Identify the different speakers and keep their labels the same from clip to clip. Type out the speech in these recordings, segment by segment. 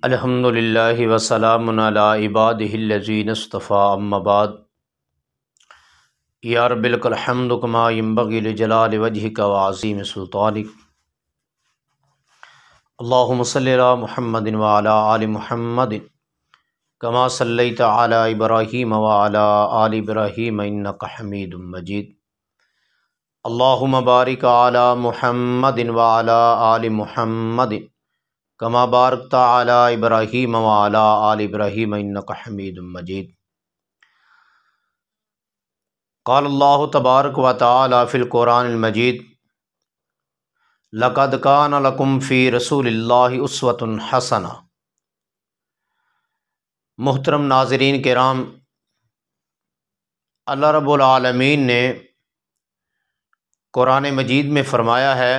Speaker 1: अल्हम्दुलिल्लाहि वस्सलामुन अला इबादिहिल्लज़ीना इस्तफ़ा अम्मा बाद। या रब्बिल लकल हम्दु कमा यंबग़ी लिजलालि वजहिका व अज़ीमि सुल्तानिक। अल्लाहुम्मा सल्लि अला मुहम्मदिन व अला आलि मुहम्मदिन कमा सल्लैता अला इब्राहीम व अला आलि इब्राहीम इन्नका हमीदुम मजीद। अल्लाहुम्मा बारिक अला मुहम्मदिन व अला आलि मुहम्मदिन कमा बारकता अला इब्राहीम व अला आलि इब्राहीम इन्नका हमीदुम मजीद। क़ाल अल्लाहु तबारक व तआला फ़िल क़ुरानिल मजीद लक़द कान लकुम फ़ी रसूलिल्लाहि उस्वतुन हसना। मुहतरम नाज़रीन किराम, अल्लाह रब्बुल आलमीन ने कुरान मजीद में फ़रमाया है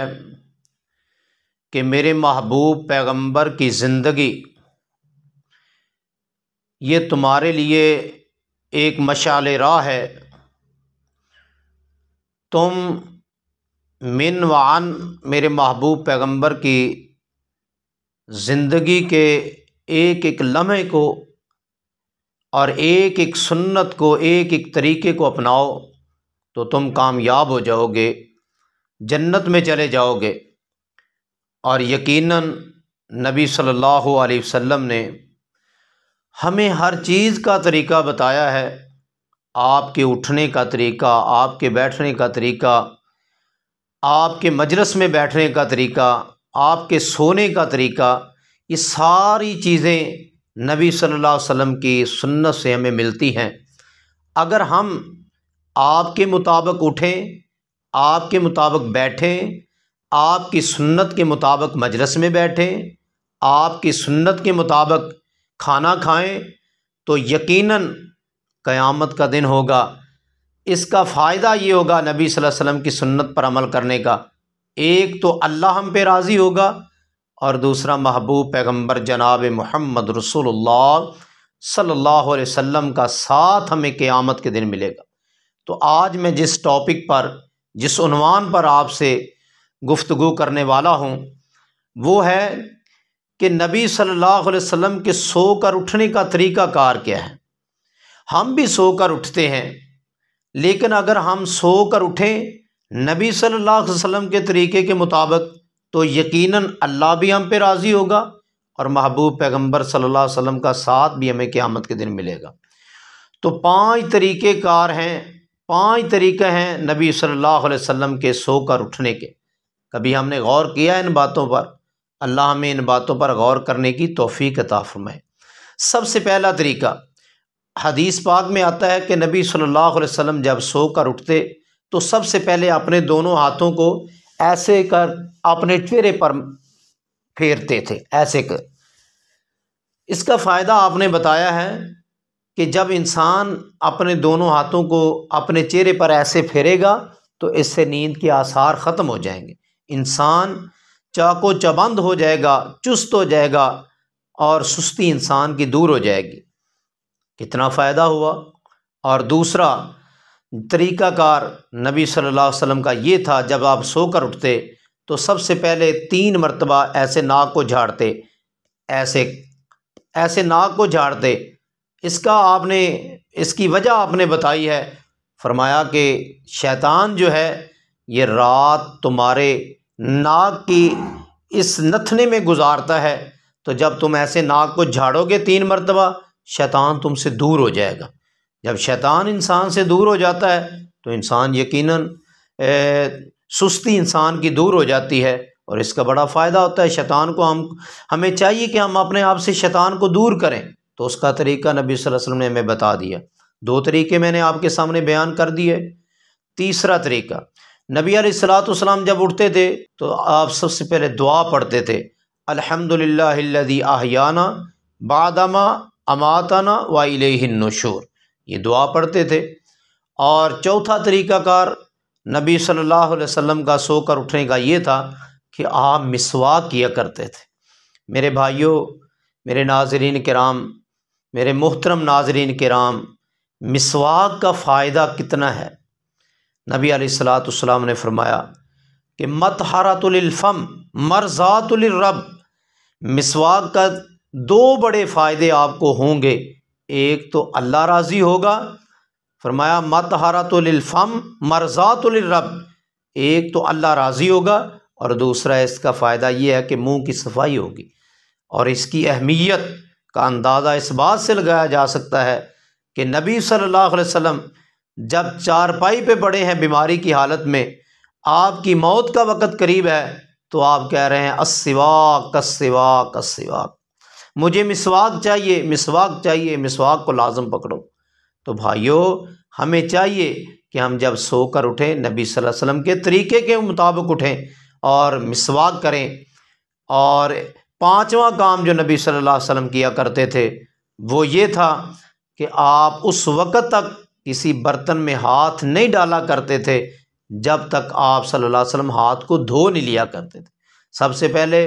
Speaker 1: कि मेरे महबूब पैगंबर की ज़िंदगी ये तुम्हारे लिए एक मशाल राह है। तुम मिन व अन मेरे महबूब पैगंबर की ज़िंदगी के एक एक लम्हे को और एक एक सुन्नत को, एक एक तरीक़े को अपनाओ तो तुम कामयाब हो जाओगे, जन्नत में चले जाओगे। और यकीनन नबी सल्लल्लाहु अलैहि वसल्लम ने हमें हर चीज़ का तरीक़ा बताया है। आपके उठने का तरीक़ा, आपके बैठने का तरीक़ा, आपके मजलिस में बैठने का तरीक़ा, आपके सोने का तरीक़ा, ये सारी चीज़ें नबी सल्लल्लाहु अलैहि वसल्लम की सुन्नत से हमें मिलती हैं। अगर हम आपके मुताबिक उठें, आपके मुताबिक बैठें, आपकी सुन्नत के मुताबिक मजलिस में बैठें, आपकी सुन्नत के मुताबिक खाना खाएं, तो यकीनन क़यामत का दिन होगा। इसका फ़ायदा ये होगा नबी सल्लल्लाहु अलैहि वसल्लम की सुन्नत पर अमल करने का। एक तो अल्लाह हम पे राज़ी होगा और दूसरा महबूब पैगंबर जनाब मोहम्मद रसूलुल्लाह सल्लल्लाहु अलैहि वसल्लम का साथ हमें क़यामत के दिन मिलेगा। तो आज मैं जिस टॉपिक पर, जिस उन्वान पर आपसे गुफ्तगू करने वाला हूँ वो है कि नबी सल्लल्लाहु अलैहि वसल्लम के सोकर उठने का तरीक़ा कार क्या है। हम भी सोकर उठते हैं, लेकिन अगर हम सोकर उठें नबी सल्लल्लाहु अलैहि वसल्लम के तरीक़े के मुताबिक तो यकीनन अल्लाह भी हम पे राज़ी होगा और महबूब पैगंबर सल्लल्लाहु अलैहि वसल्लम का साथ भी हमें क़यामत के दिन मिलेगा। तो 5 तरीक़े कार हैं, 5 तरीक़े हैं नबी सल्लल्लाहु अलैहि वसल्लम के सोकर उठने के। कभी हमने गौर किया इन बातों पर? अल्लाह हमें इन बातों पर गौर करने की तौफ़ीक़ अता फ़रमाए। सबसे पहला तरीक़ा हदीस पाक में आता है कि नबी सल्लल्लाहु अलैहि वसल्लम जब सोकर उठते तो सबसे पहले अपने दोनों हाथों को ऐसे कर अपने चेहरे पर फेरते थे, ऐसे कर। इसका फ़ायदा आपने बताया है कि जब इंसान अपने दोनों हाथों को अपने चेहरे पर ऐसे फेरेगा तो इससे नींद के आसार ख़त्म हो जाएंगे, इंसान चाको चबंद हो जाएगा, चुस्त हो जाएगा और सुस्ती इंसान की दूर हो जाएगी। कितना फ़ायदा हुआ। और दूसरा तरीक़ाकार नबी सल्लल्लाहु अलैहि वसल्लम का ये था, जब आप सोकर उठते तो सबसे पहले 3 मरतबा ऐसे नाक को झाड़ते, ऐसे ऐसे नाक को झाड़ते। इसकी वजह आपने बताई है, फरमाया कि शैतान जो है ये रात तुम्हारे नाक की इस नथने में गुजारता है, तो जब तुम ऐसे नाक को झाड़ोगे 3 मरतबा शैतान तुमसे दूर हो जाएगा। जब शैतान इंसान से दूर हो जाता है तो इंसान यकीनन सुस्ती इंसान की दूर हो जाती है और इसका बड़ा फ़ायदा होता है। शैतान को हमें चाहिए कि हम अपने आप से शैतान को दूर करें, तो उसका तरीक़ा नबी सल्लल्लाहु अलैहि वसल्लम ने हमें बता दिया। 2 तरीक़े मैंने आपके सामने बयान कर दिए। तीसरा तरीक़ा, नबी अलैहिस्सलातु वस्सलाम जब उठते थे तो आप सबसे पहले दुआ पढ़ते थे, अल्हम्दुलिल्लाहिल्लज़ी अहयाना बादमा अमातना व इलैहिन नुशूर, ये दुआ पढ़ते थे। और चौथा तरीक़ाकार नबी सल्लल्लाहु अलैहि वसल्लम का सोकर उठने का ये था कि आप मिसवाक किया करते थे। मेरे भाइयों, मेरे नाज़रीन किराम, मेरे मुहतरम नाज़रीन किराम, मिसवाक का फ़ायदा कितना है। नबी अलैहिस्सलातु वस्सलाम ने फरमाया कि मतहरतुल फ़म मरज़ातुल रब, मिसवाक का दो बड़े फ़ायदे आपको होंगे। एक तो अल्लाह राज़ी होगा, फरमाया मतहरतुल फ़म मरज़ातुल रब। एक तो अल्लाह राज़ी होगा और दूसरा इसका फ़ायदा ये है कि मुंह की सफाई होगी। और इसकी अहमियत का अंदाज़ा इस बात से लगाया जा सकता है कि नबी सल्लल्लाहु अलैहि वसल्लम जब चारपाई पे पड़े हैं बीमारी की हालत में, आपकी मौत का वक़्त करीब है, तो आप कह रहे हैं अस्सिवाक अस्सिवाक अस्सिवाक, मुझे मिसवाक चाहिए, मिसवाक चाहिए, मिसवाक को लाजम पकड़ो। तो भाइयों, हमें चाहिए कि हम जब सोकर उठें नबी सल्लल्लाहु अलैहि वसल्लम के तरीके के मुताबिक उठें और मिसवाक करें। और पांचवा काम जो नबी सल्लल्लाहु अलैहि वसल्लम किया करते थे वो ये था कि आप उस वक़्त तक किसी बर्तन में हाथ नहीं डाला करते थे जब तक आप सल्लल्लाहु अलैहि वसल्लम हाथ को धो नहीं लिया करते थे। सबसे पहले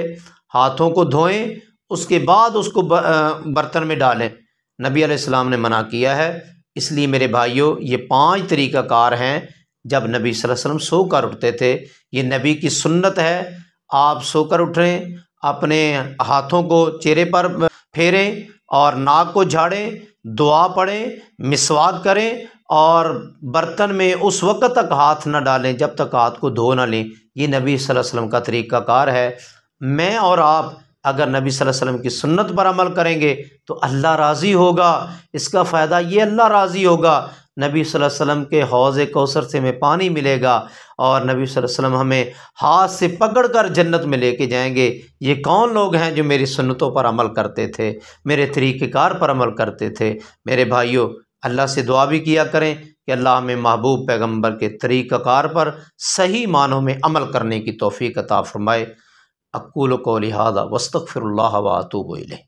Speaker 1: हाथों को धोएं, उसके बाद उसको बर्तन में डालें। नबी अलैहिस्सलाम ने मना किया है। इसलिए मेरे भाइयों, ये 5 तरीक़ाकार हैं जब नबी सल्लल्लाहु अलैहि वसल्लम सोकर उठते थे। ये नबी की सुन्नत है। आप सोकर उठें, अपने हाथों को चेहरे पर फेरें और नाक को झाड़ें, दुआ पढ़ें, मिसवाक करें और बर्तन में उस वक़्त तक हाथ न डालें जब तक हाथ को धो ना लें। ये नबी सल्लल्लाहु अलैहि वसल्लम का तरीक़ाकार है। मैं और आप अगर नबी सल्लल्लाहु अलैहि वसल्लम की सुन्नत पर अमल करेंगे तो अल्लाह राज़ी होगा। इसका फ़ायदा ये, अल्लाह राज़ी होगा। नबी सल्लल्लाहु अलैहि वसल्लम के हौज़ कौसर से हमें पानी मिलेगा और नबी सल्लल्लाहु अलैहि वसल्लम हमें हाथ से पकड़कर जन्नत में लेके जाएंगे। ये कौन लोग हैं जो मेरी सुन्नतों पर अमल करते थे, मेरे तरीक़ेकार पर अमल करते थे। मेरे भाइयों, अल्लाह से दुआ भी किया करें कि अल्लाह हमें महबूब पैगम्बर के तरीक़ाकार पर सही मानों में अमल करने की तौफ़ीक़ अता फ़रमाए। अक़ूलु क़ौली हाज़ा वस्तग़फ़िरुल्लाह व अतूबु इलैह।